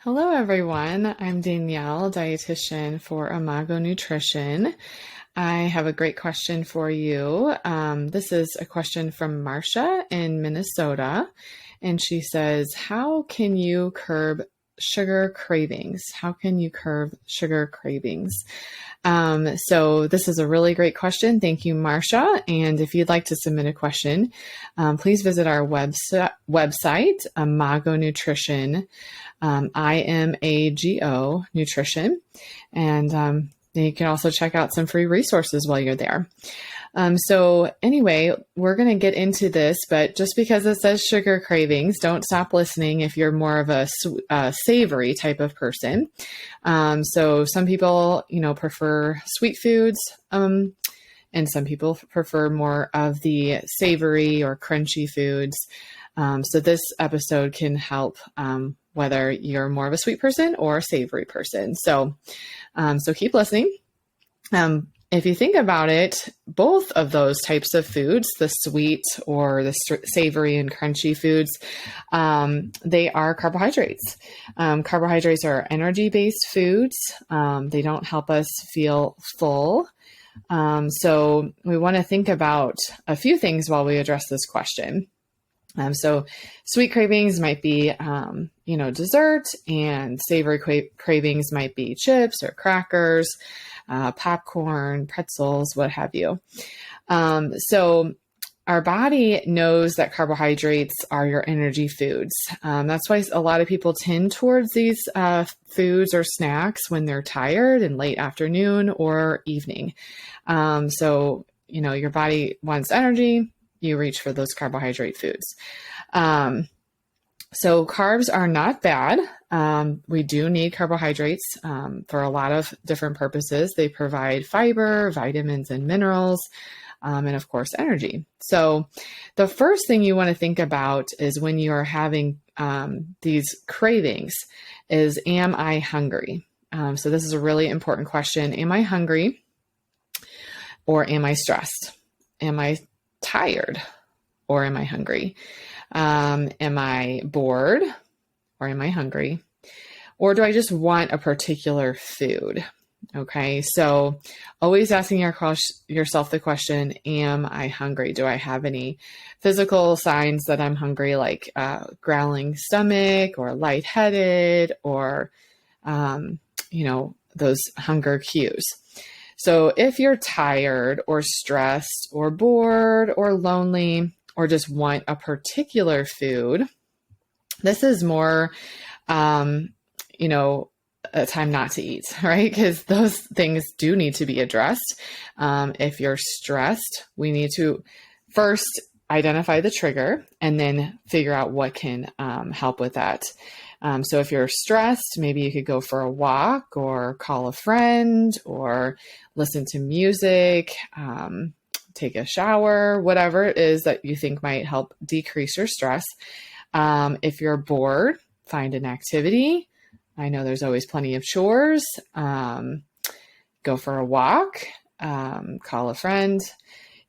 Hello, everyone. I'm Danielle, dietitian for Imago Nutrition. I have a great question for you. This is a question from Marcia in Minnesota, and she says, how can you curb sugar cravings? How can you curb sugar cravings? So this is a really great question. Thank you, Marcia. And if you'd like to submit a question, please visit our website, Imago Nutrition, IMAGO Nutrition. And you can also check out some free resources while you're there. So anyway, we're going to get into this, but just because it says sugar cravings, don't stop listening if you're more of a savory type of person. So some people, prefer sweet foods, and some people prefer more of the savory or crunchy foods. So this episode can help, whether you're more of a sweet person or a savory person. So keep listening. If you think about it, both of those types of foods, the sweet or the savory and crunchy foods, they are carbohydrates. Carbohydrates are energy-based foods. They don't help us feel full. So we want to think about a few things while we address this question. So sweet cravings might be, dessert, and savory cravings might be chips or crackers, popcorn, pretzels, what have you. So our body knows that carbohydrates are your energy foods. That's why a lot of people tend towards these foods or snacks when they're tired in late afternoon or evening. So your body wants energy. You reach for those carbohydrate foods. So carbs are not bad. We do need carbohydrates for a lot of different purposes. They provide fiber, vitamins, and minerals, and of course, energy. So the first thing you want to think about is when you are having these cravings is, am I hungry? So this is a really important question. Am I hungry or am I stressed? Am I tired or am I hungry? Am I bored or am I hungry? Or do I just want a particular food? Okay, so always asking yourself the question, am I hungry? Do I have any physical signs that I'm hungry, like growling stomach or lightheaded or, those hunger cues? So if you're tired or stressed or bored or lonely or just want a particular food, this is more, a time not to eat, right? Because those things do need to be addressed. If you're stressed, we need to first identify the trigger and then figure out what can help with that. So if you're stressed, maybe you could go for a walk or call a friend or listen to music, take a shower, whatever it is that you think might help decrease your stress. If you're bored, find an activity. I know there's always plenty of chores. Go for a walk, call a friend.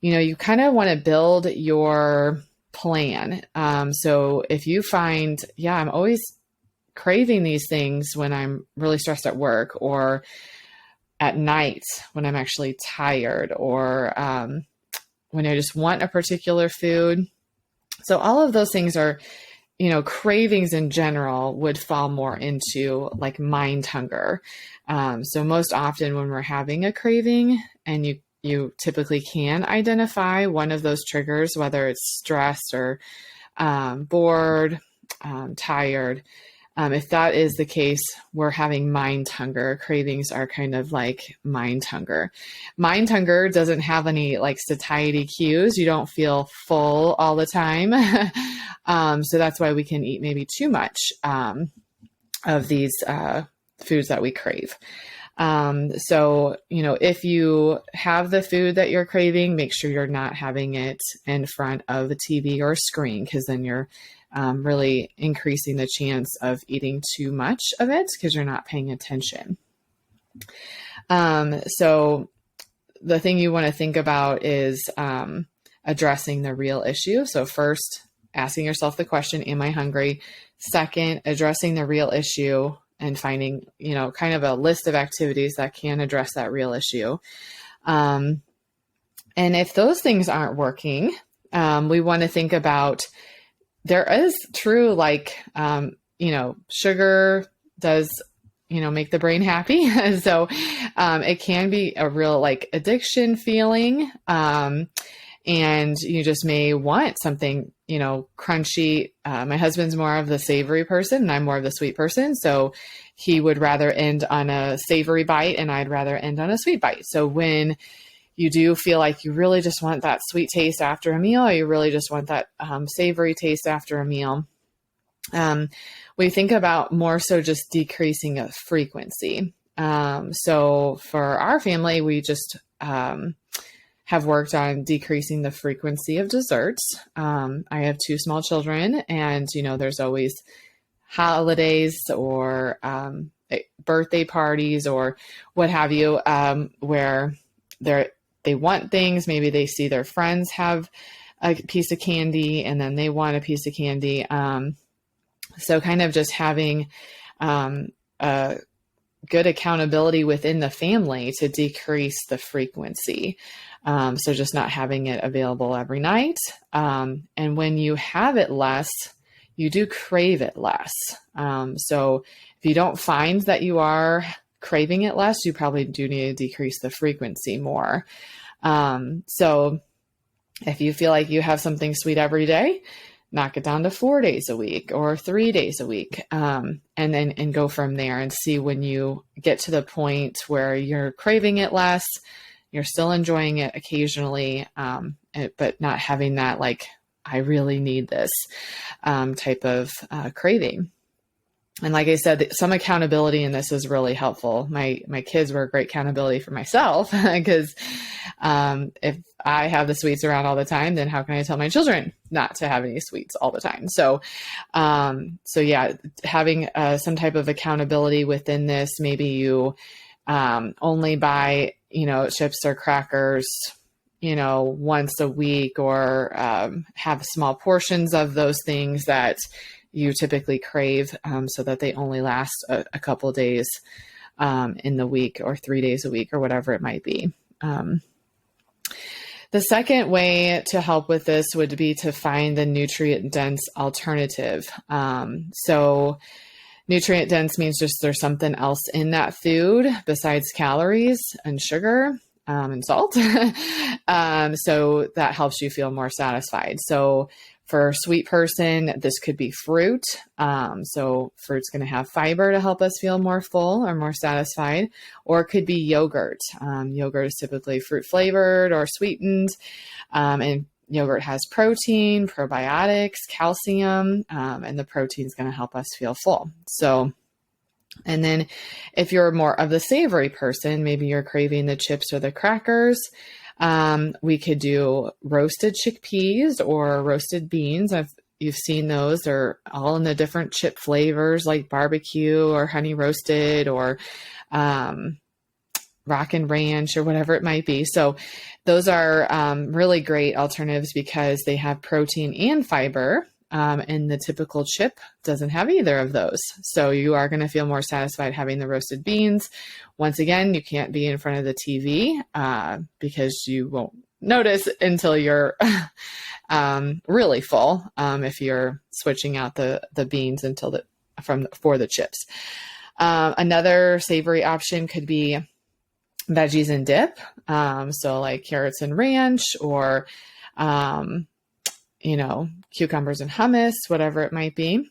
You kind of want to build your plan. So if you find, I'm always craving these things when I'm really stressed at work or at night when I'm actually tired or when I just want a particular food. So all of those things are, cravings in general would fall more into like mind hunger. So most often when we're having a craving and you typically can identify one of those triggers, whether it's stress or bored, tired. If that is the case, we're having mind hunger. Cravings are kind of like mind hunger. Mind hunger doesn't have any like satiety cues. You don't feel full all the time. So that's why we can eat maybe too much of these foods that we crave. So, if you have the food that you're craving, make sure you're not having it in front of a TV or a screen, because then you're really increasing the chance of eating too much of it because you're not paying attention. So the thing you want to think about is addressing the real issue. So first, asking yourself the question, am I hungry? Second, addressing the real issue. and finding, kind of a list of activities that can address that real issue. And if those things aren't working, we want to think about, there is true, sugar does, make the brain happy. So it can be a real addiction feeling. And you just may want something, crunchy. My husband's more of the savory person and I'm more of the sweet person. So he would rather end on a savory bite and I'd rather end on a sweet bite. So when you do feel like you really just want that sweet taste after a meal, or you really just want that savory taste after a meal, we think about more so just decreasing a frequency. So for our family, we just have worked on decreasing the frequency of desserts. I have 2 small children, and there's always holidays or birthday parties or what have you, where they want things. Maybe they see their friends have a piece of candy and then they want a piece of candy. So kind of just having a good accountability within the family to decrease the frequency. So just not having it available every night. And when you have it less, you do crave it less. So if you don't find that you are craving it less, you probably do need to decrease the frequency more. So if you feel like you have something sweet every day, knock it down to 4 days a week or 3 days a week. And go from there and see when you get to the point where you're craving it less, you're still enjoying it occasionally, but not having that, I really need this, type of craving. And like I said, some accountability in this is really helpful. My kids were a great accountability for myself because if I have the sweets around all the time, then how can I tell my children not to have any sweets all the time? So yeah, having some type of accountability within this. Maybe you only buy, chips or crackers, once a week, or have small portions of those things that you typically crave, so that they only last a couple days in the week, or 3 days a week, or whatever it might be. The second way to help with this would be to find the nutrient-dense alternative. So nutrient-dense means just there's something else in that food besides calories and sugar and salt. So that helps you feel more satisfied. So for a sweet person, this could be fruit. So fruit's going to have fiber to help us feel more full or more satisfied, or it could be yogurt. Yogurt is typically fruit flavored or sweetened. And yogurt has protein, probiotics, calcium, and the protein is going to help us feel full. So, and then if you're more of the savory person, maybe you're craving the chips or the crackers, we could do roasted chickpeas or roasted beans. You've seen those. They're all in the different chip flavors, like barbecue or honey roasted or rock and ranch or whatever it might be. So those are really great alternatives because they have protein and fiber. And the typical chip doesn't have either of those. So you are going to feel more satisfied having the roasted beans. Once again, you can't be in front of the TV because you won't notice until you're really full, if you're switching out the beans for the chips. Another savory option could be veggies and dip. So like carrots and ranch, or cucumbers and hummus, whatever it might be.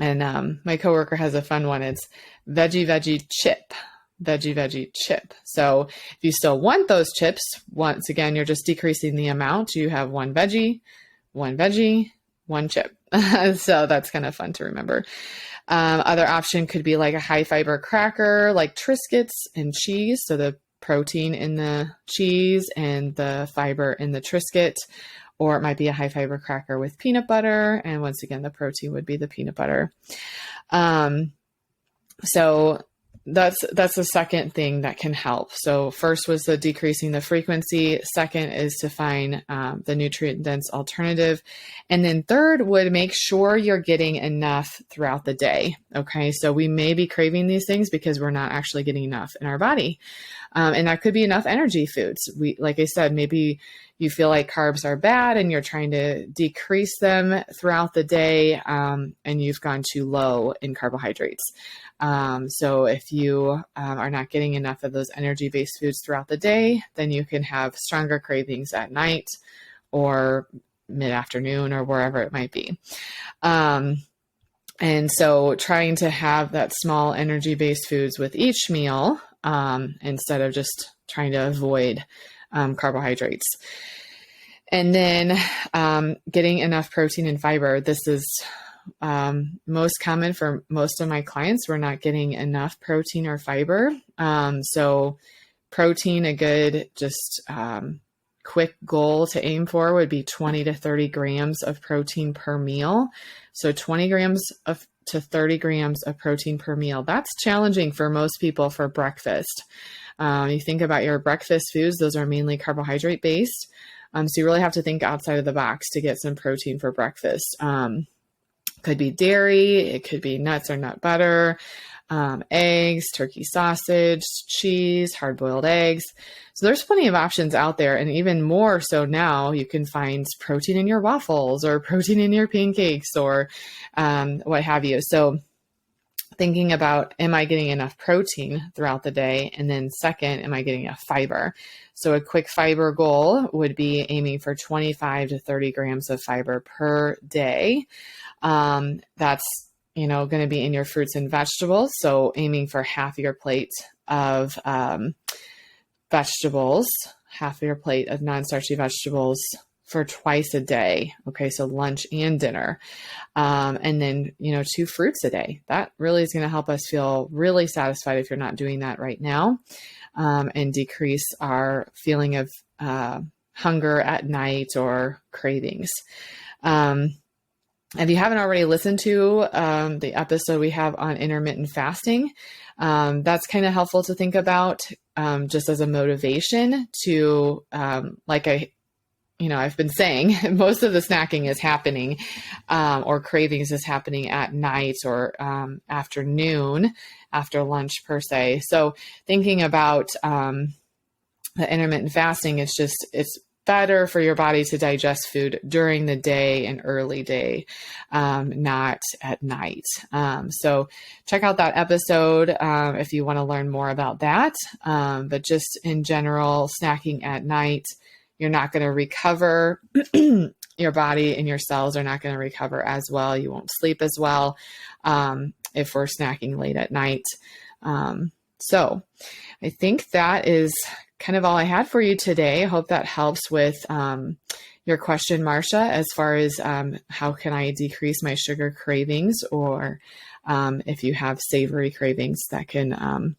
And my coworker has a fun one. It's veggie chip. Veggie chip. So if you still want those chips, once again, you're just decreasing the amount. You have one veggie, one chip. So that's kind of fun to remember. Other option could be like a high fiber cracker, like Triscuits and cheese. So the protein in the cheese and the fiber in the Triscuit. Or it might be a high fiber cracker with peanut butter. And once again, the protein would be the peanut butter. So that's the second thing that can help. So first was the decreasing the frequency. Second is to find the nutrient dense alternative. And then third would make sure you're getting enough throughout the day. Okay. So we may be craving these things because we're not actually getting enough in our body. And that could be enough energy foods. Like I said, maybe you feel like carbs are bad and you're trying to decrease them throughout the day, and you've gone too low in carbohydrates. So if you are not getting enough of those energy-based foods throughout the day, then you can have stronger cravings at night or mid-afternoon or wherever it might be. And so trying to have that small energy-based foods with each meal, instead of just trying to avoid carbohydrates. And then getting enough protein and fiber. This is most common for most of my clients. We're not getting enough protein or fiber. So protein, a good just quick goal to aim for would be 20 to 30 grams of protein per meal. So 20 grams to 30 grams of protein per meal. That's challenging for most people for breakfast. You think about your breakfast foods, those are mainly carbohydrate based. So you really have to think outside of the box to get some protein for breakfast. Could be dairy, it could be nuts or nut butter, eggs, turkey sausage, cheese, hard-boiled eggs. So there's plenty of options out there. And even more so now, you can find protein in your waffles or protein in your pancakes or what have you. So thinking about, am I getting enough protein throughout the day? And then second, am I getting enough fiber? So a quick fiber goal would be aiming for 25 to 30 grams of fiber per day. That's, going to be in your fruits and vegetables. So aiming for half your plate of vegetables, half of your plate of non-starchy vegetables for twice a day. Okay. So lunch and dinner. And then, 2 fruits a day. That really is going to help us feel really satisfied if you're not doing that right now, and decrease our feeling of hunger at night or cravings. If you haven't already listened to the episode we have on intermittent fasting, that's kind of helpful to think about just as a motivation to, I've been saying, most of the snacking is happening or cravings is happening at night or afternoon, after lunch per se. So thinking about the intermittent fasting, it's better for your body to digest food during the day and early day, not at night. So check out that episode if you want to learn more about that. But just in general, snacking at night, you're not going to recover. Your body and your cells are not going to recover as well. You won't sleep as well if we're snacking late at night. So I think that is kind of all I had for you today. I hope that helps with your question, Marcia, as far as how can I decrease my sugar cravings, or if you have savory cravings, that can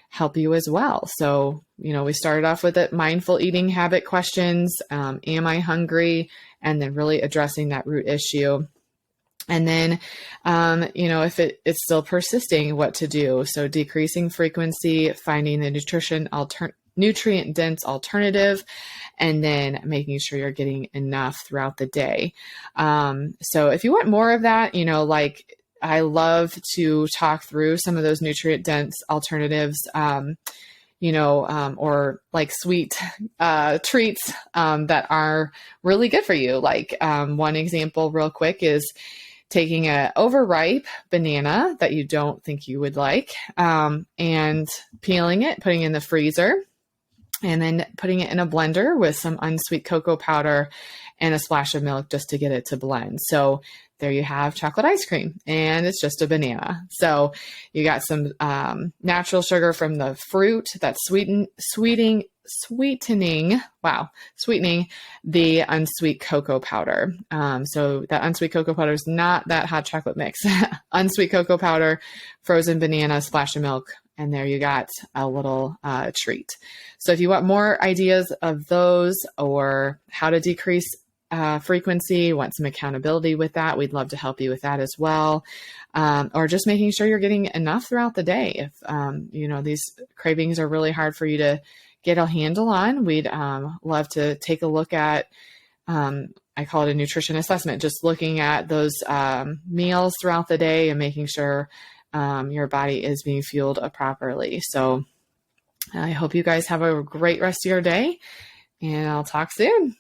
help you as well. So, we started off with it, mindful eating habit questions. Am I hungry? And then really addressing that root issue. And then, if it's still persisting, what to do. So decreasing frequency, finding the nutrient dense alternative, and then making sure you're getting enough throughout the day. So if you want more of that, I love to talk through some of those nutrient dense alternatives, or like sweet treats that are really good for you. Like one example real quick is taking an overripe banana that you don't think you would like, and peeling it, putting it in the freezer, and then putting it in a blender with some unsweet cocoa powder and a splash of milk just to get it to blend. So there you have chocolate ice cream, and it's just a banana. So you got some natural sugar from the fruit that's sweetening the unsweet cocoa powder. So that unsweet cocoa powder is not that hot chocolate mix. Unsweet cocoa powder, frozen banana, splash of milk, and there you got a little treat. So if you want more ideas of those, or how to decrease frequency, want some accountability with that, we'd love to help you with that as well. Or just making sure you're getting enough throughout the day. If, these cravings are really hard for you to get a handle on, we'd love to take a look at, I call it a nutrition assessment, just looking at those meals throughout the day and making sure your body is being fueled properly. So I hope you guys have a great rest of your day, and I'll talk soon.